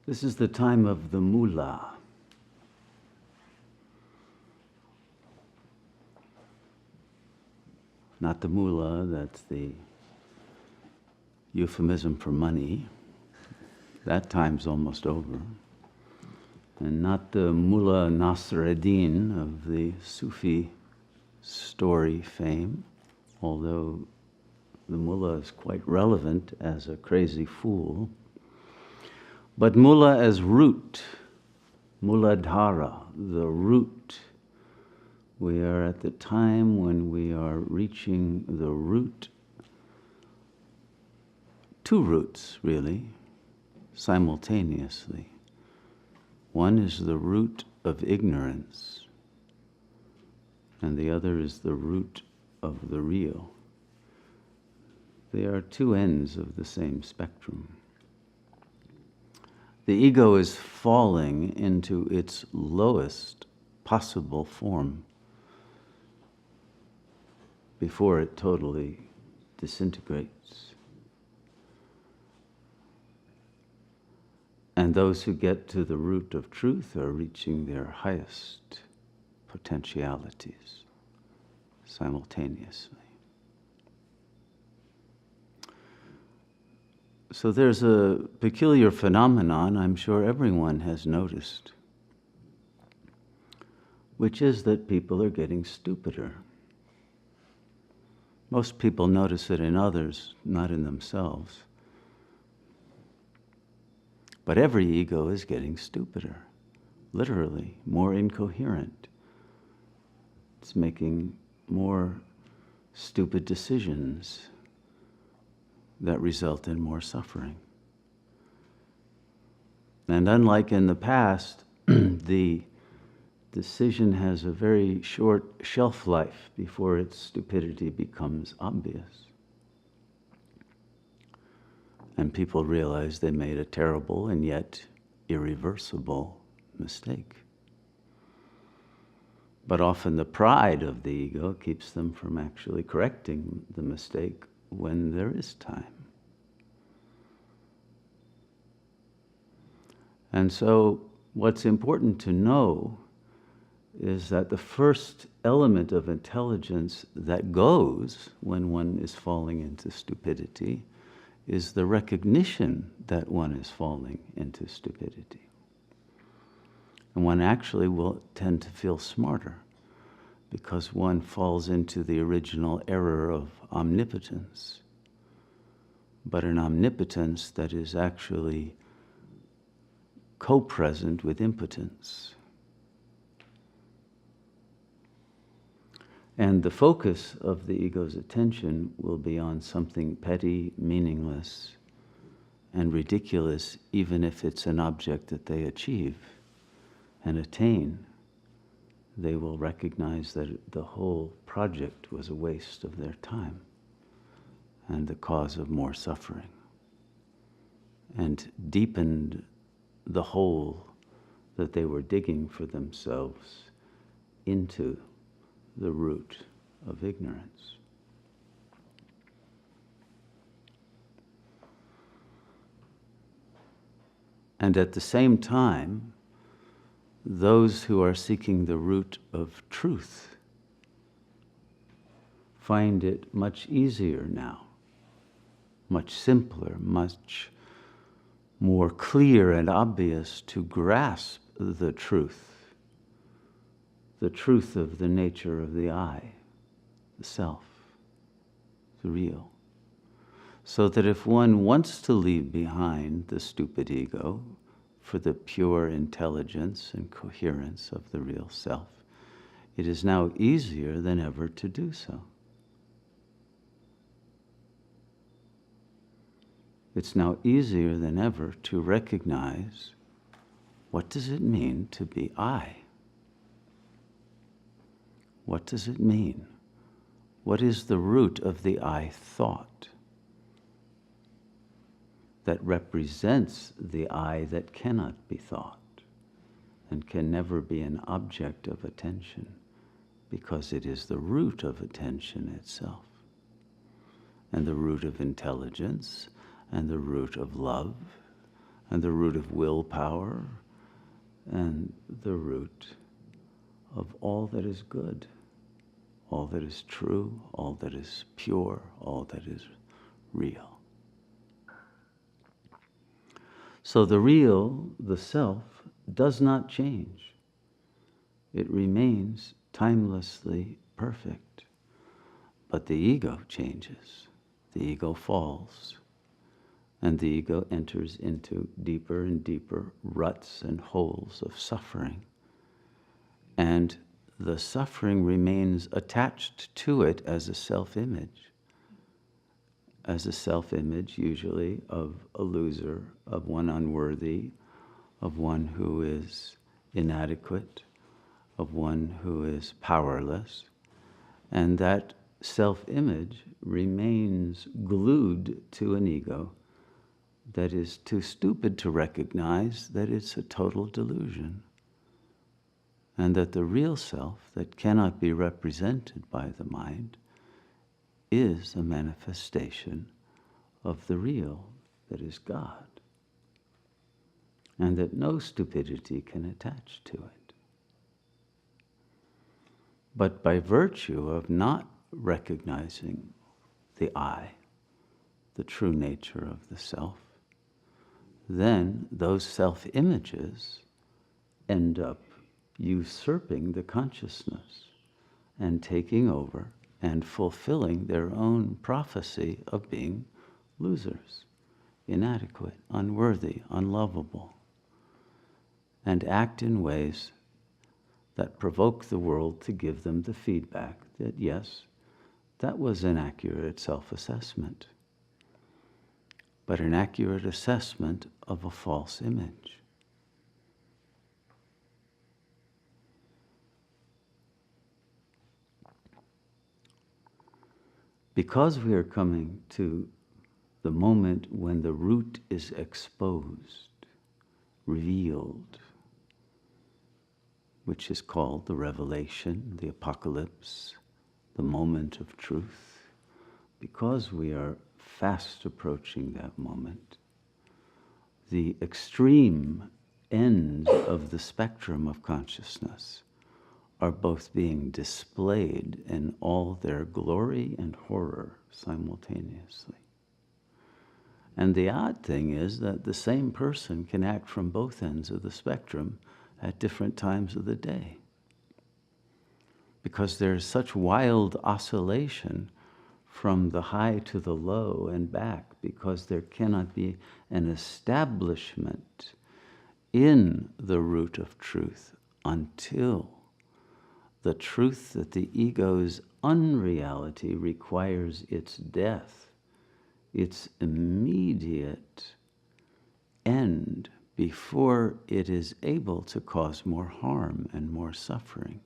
This is the time of the Moola. Not the moolah, that's the euphemism for money. That time's almost over. And not the Mullah Nasreddin of the Sufi story fame, although the mullah is quite relevant as a crazy fool. But mullah as root, muladhara, the root. We are at the time when we are reaching the root, two roots really, simultaneously. One is the root of ignorance, and the other is the root of the real. They are two ends of the same spectrum. The ego is falling into its lowest possible form before it totally disintegrates. And those who get to the root of truth are reaching their highest potentialities simultaneously. So there's a peculiar phenomenon I'm sure everyone has noticed, which is that people are getting stupider. Most people notice it in others, not in themselves. But every ego is getting stupider, literally, more incoherent. It's making more stupid decisions that result in more suffering. And unlike in the past, the decision has a very short shelf life before its stupidity becomes obvious. And people realize they made a terrible and yet irreversible mistake. But often the pride of the ego keeps them from actually correcting the mistake when there is time. And so what's important to know is that the first element of intelligence that goes when one is falling into stupidity is the recognition that one is falling into stupidity. And one actually will tend to feel smarter because one falls into the original error of omnipotence, but an omnipotence that is actually co-present with impotence. And the focus of the ego's attention will be on something petty, meaningless, and ridiculous, even if it's an object that they achieve and attain. They will recognize that the whole project was a waste of their time and the cause of more suffering, and deepened the hole that they were digging for themselves into the root of ignorance. And at the same time, those who are seeking the root of truth find it much easier now, much simpler, much more clear and obvious to grasp the truth of the nature of the I, the self, the real. So that if one wants to leave behind the stupid ego for the pure intelligence and coherence of the real self, it is now easier than ever to do so. It's now easier than ever to recognize, what does it mean to be I? What does it mean? What is the root of the I thought that represents the I that cannot be thought and can never be an object of attention because it is the root of attention itself and the root of intelligence and the root of love and the root of willpower, and the root of all that is good, all that is true, all that is pure, all that is real. So the real, the self, does not change. It remains timelessly perfect. But the ego changes. The ego falls. And the ego enters into deeper and deeper ruts and holes of suffering. And the suffering remains attached to it as a self-image. As a self-image, usually, of a loser, of one unworthy, of one who is inadequate, of one who is powerless. And that self-image remains glued to an ego that is too stupid to recognize that it's a total delusion, and that the real self that cannot be represented by the mind is a manifestation of the real that is God, and that no stupidity can attach to it. But by virtue of not recognizing the I, the true nature of the self, then those self-images end up usurping the consciousness and taking over and fulfilling their own prophecy of being losers, inadequate, unworthy, unlovable, and act in ways that provoke the world to give them the feedback that, yes, that was an accurate self-assessment, but an accurate assessment of a false image. Because we are coming to the moment when the root is exposed, revealed, which is called the revelation, the apocalypse, the moment of truth, because we are fast approaching that moment, the extreme ends of the spectrum of consciousness are both being displayed in all their glory and horror simultaneously. And the odd thing is that the same person can act from both ends of the spectrum at different times of the day, because there's such wild oscillation from the high to the low and back, because there cannot be an establishment in the root of truth until the truth that the ego's unreality requires its death, its immediate end, before it is able to cause more harm and more suffering.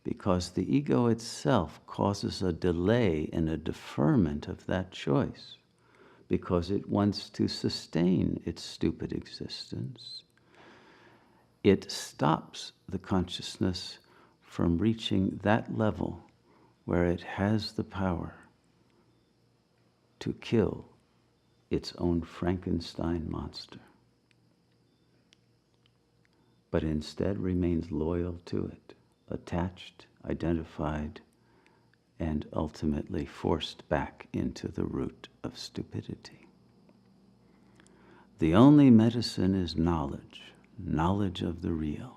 Because the ego itself causes a delay and a deferment of that choice, because it wants to sustain its stupid existence. It stops the consciousness from reaching that level where it has the power to kill its own Frankenstein monster, but instead remains loyal to it, attached, identified, and ultimately forced back into the root of stupidity. The only medicine is knowledge, knowledge of the real,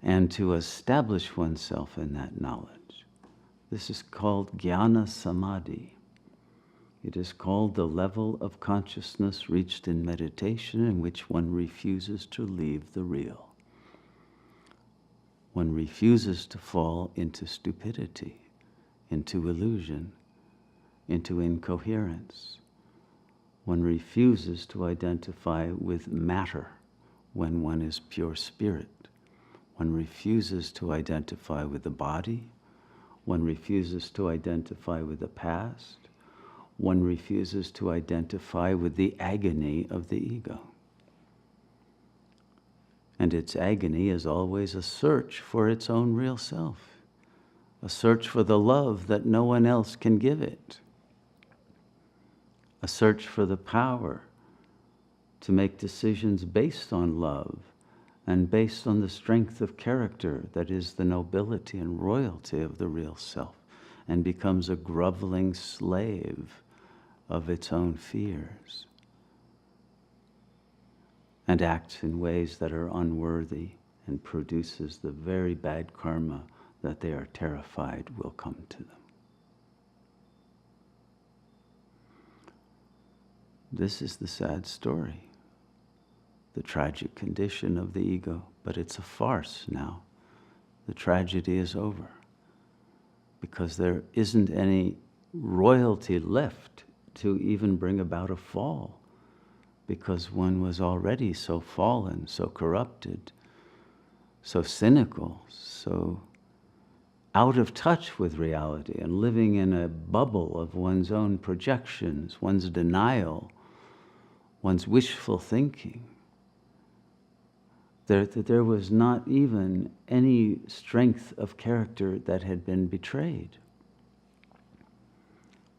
and to establish oneself in that knowledge. This is called jnana samadhi. It is called the level of consciousness reached in meditation in which one refuses to leave the real. One refuses to fall into stupidity, into illusion, into incoherence. One refuses to identify with matter when one is pure spirit. One refuses to identify with the body. One refuses to identify with the past. One refuses to identify with the agony of the ego. And its agony is always a search for its own real self, a search for the love that no one else can give it, a search for the power to make decisions based on love and based on the strength of character that is the nobility and royalty of the real self, and becomes a groveling slave of its own fears and acts in ways that are unworthy and produces the very bad karma that they are terrified will come to them. This is the sad story, the tragic condition of the ego, but it's a farce now. The tragedy is over because there isn't any royalty left to even bring about a fall, because one was already so fallen, so corrupted, so cynical, so out of touch with reality and living in a bubble of one's own projections, one's denial, one's wishful thinking. There was not even any strength of character that had been betrayed,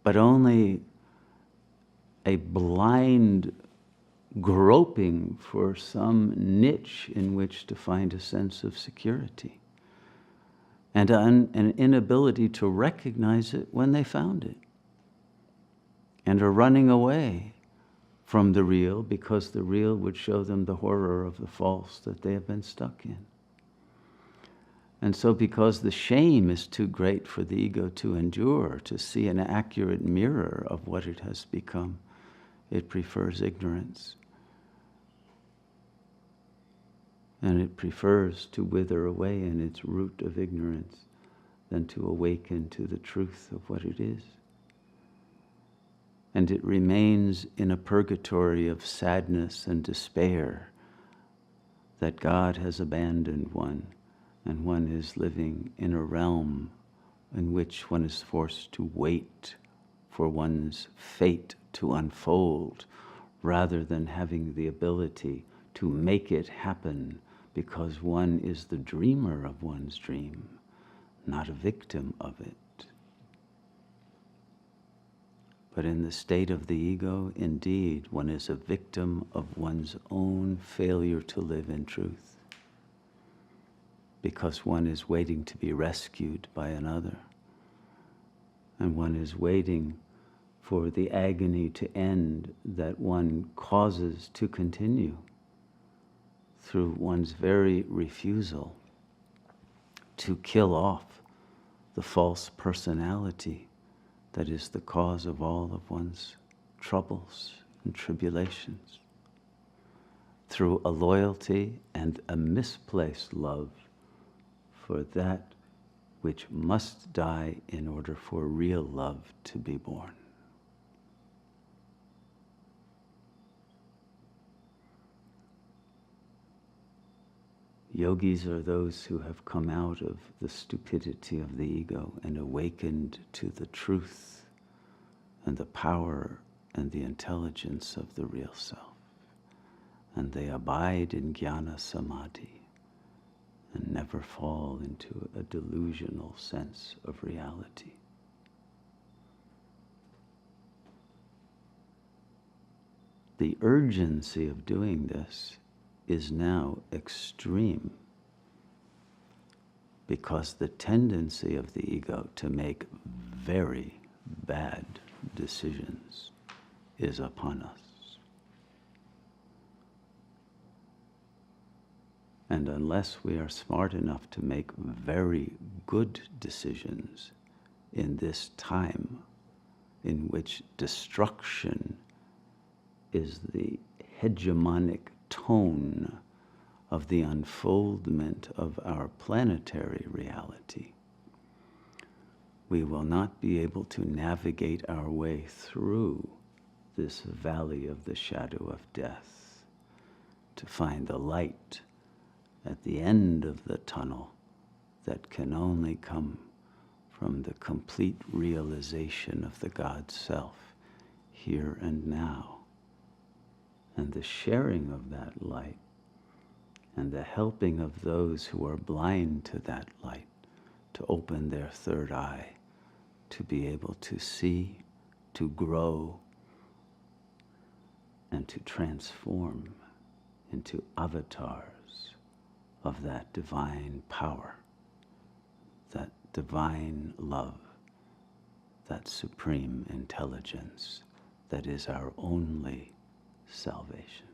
but only a blind groping for some niche in which to find a sense of security, and an inability to recognize it when they found it, and a running away from the real because the real would show them the horror of the false that they have been stuck in. And so because the shame is too great for the ego to endure, to see an accurate mirror of what it has become, it prefers ignorance. And it prefers to wither away in its root of ignorance than to awaken to the truth of what it is. And it remains in a purgatory of sadness and despair that God has abandoned one, and one is living in a realm in which one is forced to wait for one's fate to unfold, rather than having the ability to make it happen, because one is the dreamer of one's dream, not a victim of it. But in the state of the ego, indeed, one is a victim of one's own failure to live in truth, because one is waiting to be rescued by another, and one is waiting for the agony to end that one causes to continue through one's very refusal to kill off the false personality that is the cause of all of one's troubles and tribulations, through a loyalty and a misplaced love for that which must die in order for real love to be born. Yogis are those who have come out of the stupidity of the ego and awakened to the truth and the power and the intelligence of the real self. And they abide in jnana samadhi and never fall into a delusional sense of reality. The urgency of doing this is now extreme, because the tendency of the ego to make very bad decisions is upon us. And unless we are smart enough to make very good decisions in this time in which destruction is the hegemonic tone of the unfoldment of our planetary reality, we will not be able to navigate our way through this valley of the shadow of death to find the light at the end of the tunnel that can only come from the complete realization of the God Self here and now, and the sharing of that light, and the helping of those who are blind to that light to open their third eye, to be able to see, to grow, and to transform into avatars of that divine power, that divine love, that supreme intelligence that is our only salvation.